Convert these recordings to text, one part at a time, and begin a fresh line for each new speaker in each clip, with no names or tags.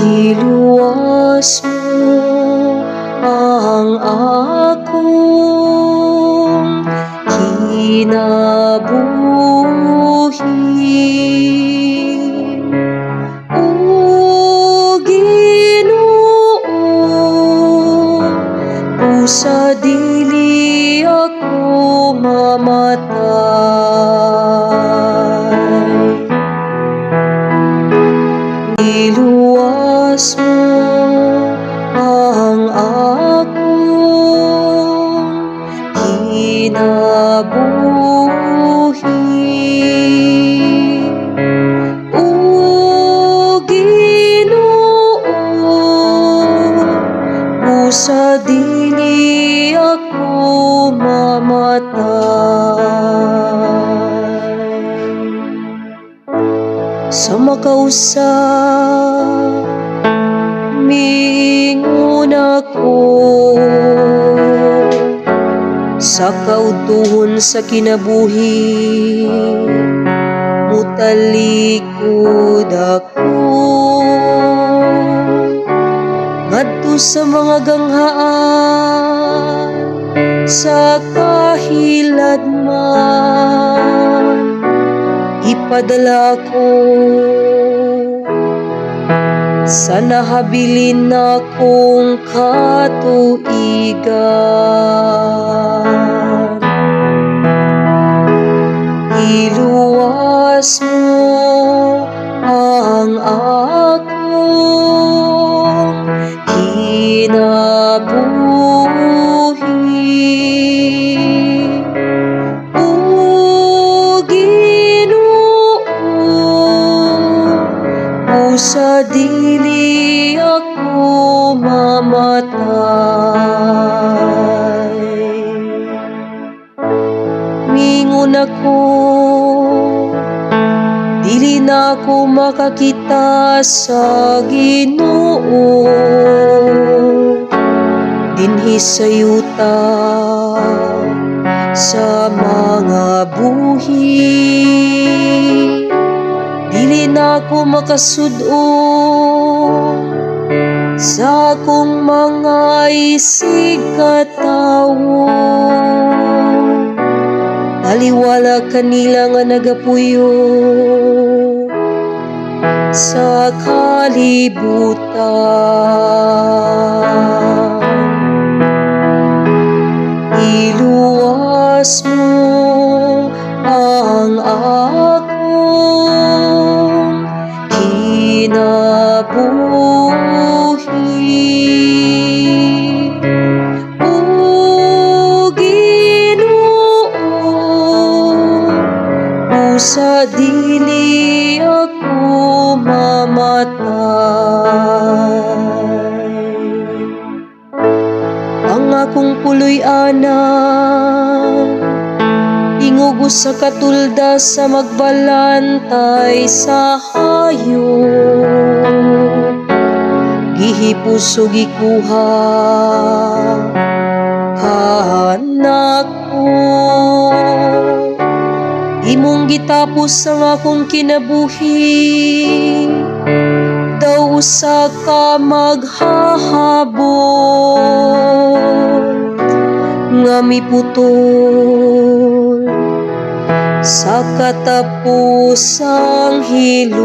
Iluwas mo ang akong kinabuhi. O Ginoo, sa dili ako mamatay. Iluwas mo ang akong kinabuhi. O Ginoo, sa dili ako mamatay. Sa makausa miingon ako, sa kautuhon sa kinabuhi mutalikod ako. Ngadto sa mga ganghaan sa kahiladman, ipadala ko sa nahabilin akong katuigan. Iluwas mo ang akong kinabuhi. O Ginoo, sa dili ako mamatay. Mingon ako, dili na ako makakita sa Ginoo dinhi sa yuta sa mga buhi. Dili na ako makasud-on sa akong mga isig katawo. Taliwala kanila nga nagapuyo sa kalibutan. Iluwas mo ang akong kinabuhi. O Ginoo, sa dili ako mamatay. Ang akong puloy-anan ingugo sa katulda sa magbalantay sa hayop. Gihipos ug gikuha anak ko. Imong gitapos ang akong kinabuhi, daw usa ka maghahabol nga miputol sa katapusang hilom.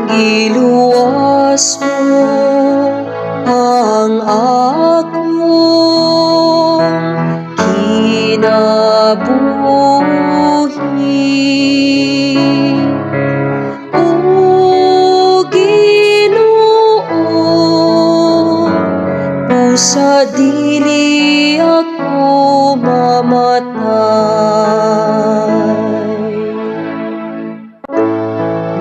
Giluwas mo ang akong kinabuhi. O Ginoo, sa dili ako mamatay.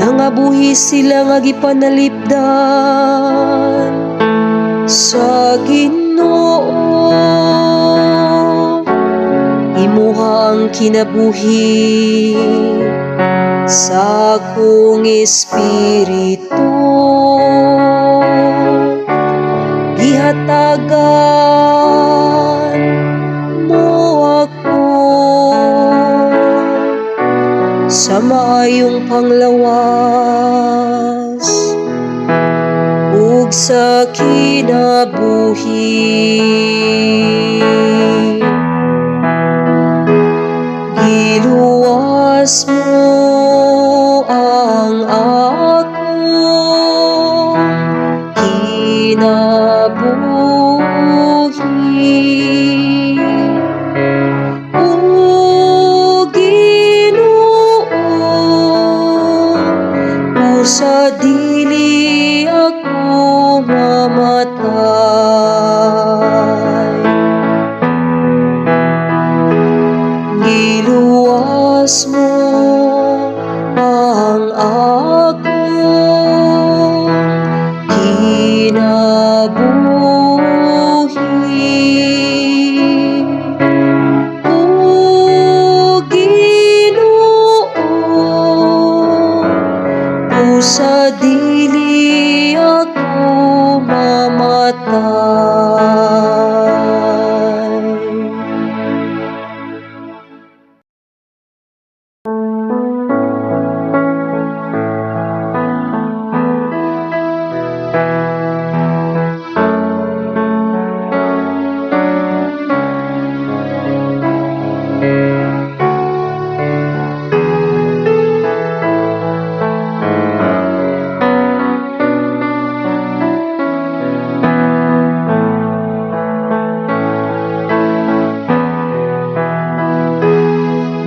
Nangabuhi sila nga gipanalipdan sa Ginoo. Imuha ang kinabuhi sa akong espiritu. Gihatagan mo ako sa maayong panglawas ug sa kinabuhi. Giluwas mo ang akong kinabuhi. O Ginoo, sa dili ako mamatay. Giluwas mo ang akong kinabuhi. O Ginoo, sa dili ako mamatay.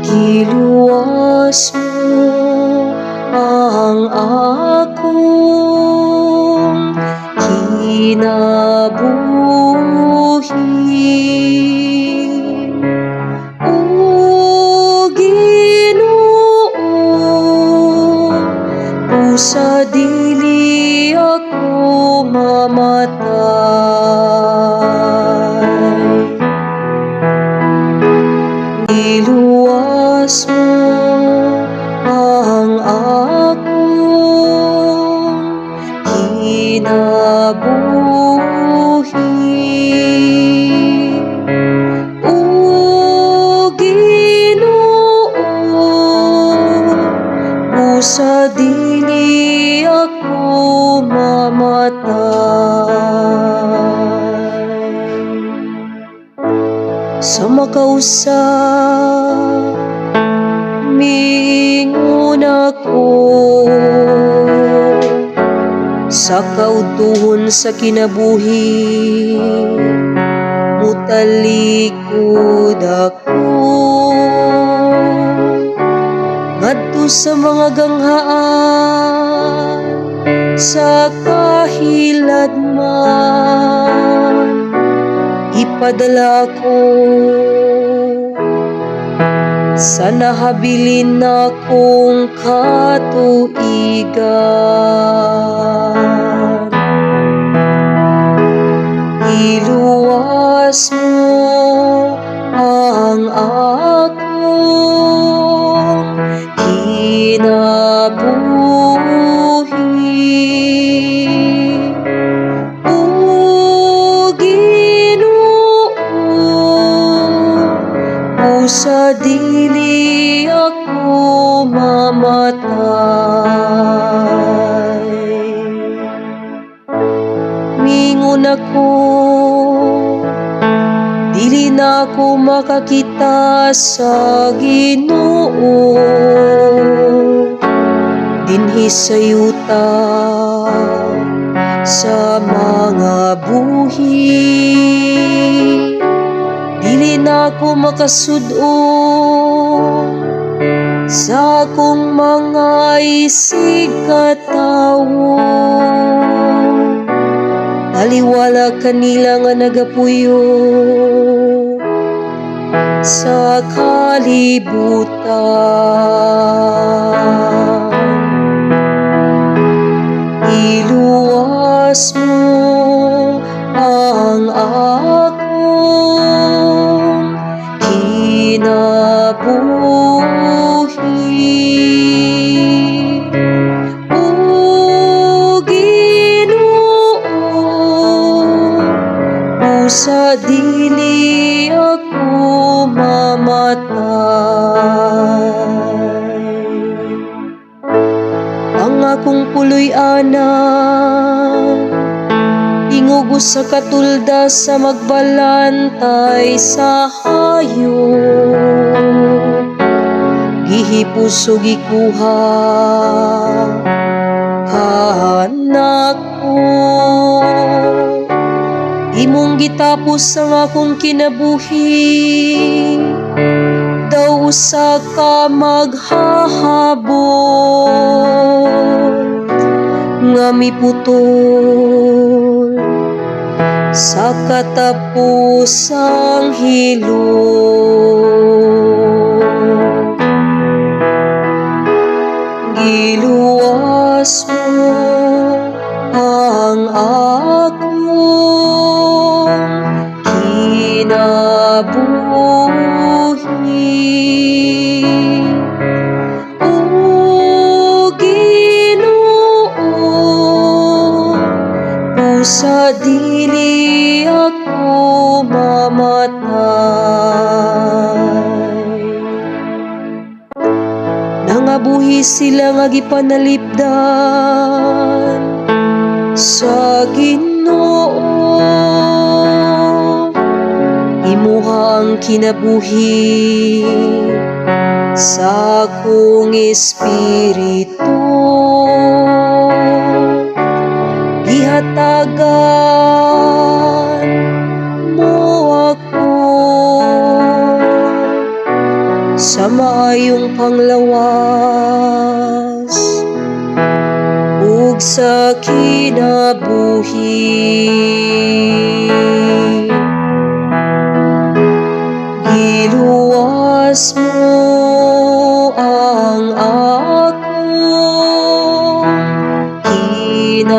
Giluwas mo ang akong kinabuhi. O Ginoo, sa dili ako mamatay. Giluwas mo ang akong kinabuhi. O Ginoo, sa dili ako mamatay. Sa makausap miingon ako, sa kautuhon sa kinabuhi mutalikod ako. Ngadto sa mga ganghaan sa kahiladman, ipadala ko sa nahabilin akong katuigan. Iluwas mo ang akong kinabuhi. O Ginoo, sa dili ako mamatay. Mingon ako, dili na ako makakita sa Ginoo dinhi sa yuta sa mga buhi. Dili na ako makasud-on sa akong mga isig katawo. Taliwala kanila nga nagapuyo sa kalibutan. Iluwas mo ang akong kinabuhi. O Ginoo, sa dili ako mamatay. akong puloy ana, ingugo sa katulda sa magbalantay sa hayop. Gihipos ug gikuha anak ko, imong gitapos ang akong kinabuhi, daw usa ka maghahabol nga miputol sa katapusang hilot. Giluwas mo ang akong kinabuhi, O Ginoo, sa dili ako mamatay. Nangabuhi sila nga gipanalipdan sa Ginoo, imuha ang kinabuhi sa akong espiritu. Gihatagan mo ako sa maayong panglawas ug sa kinabuhi. Giluwas mo ang akong kinabuhi,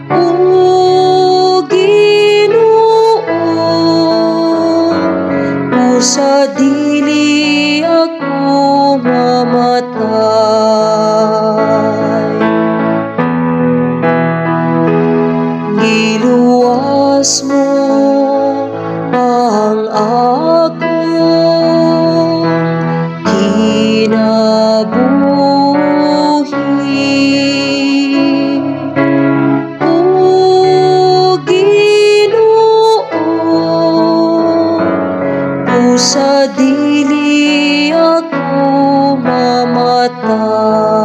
O Ginoo, sa dili ako mamatay. Giluwas mo ang akong kinabuhi, O Ginoo, sa dili ako mamatay.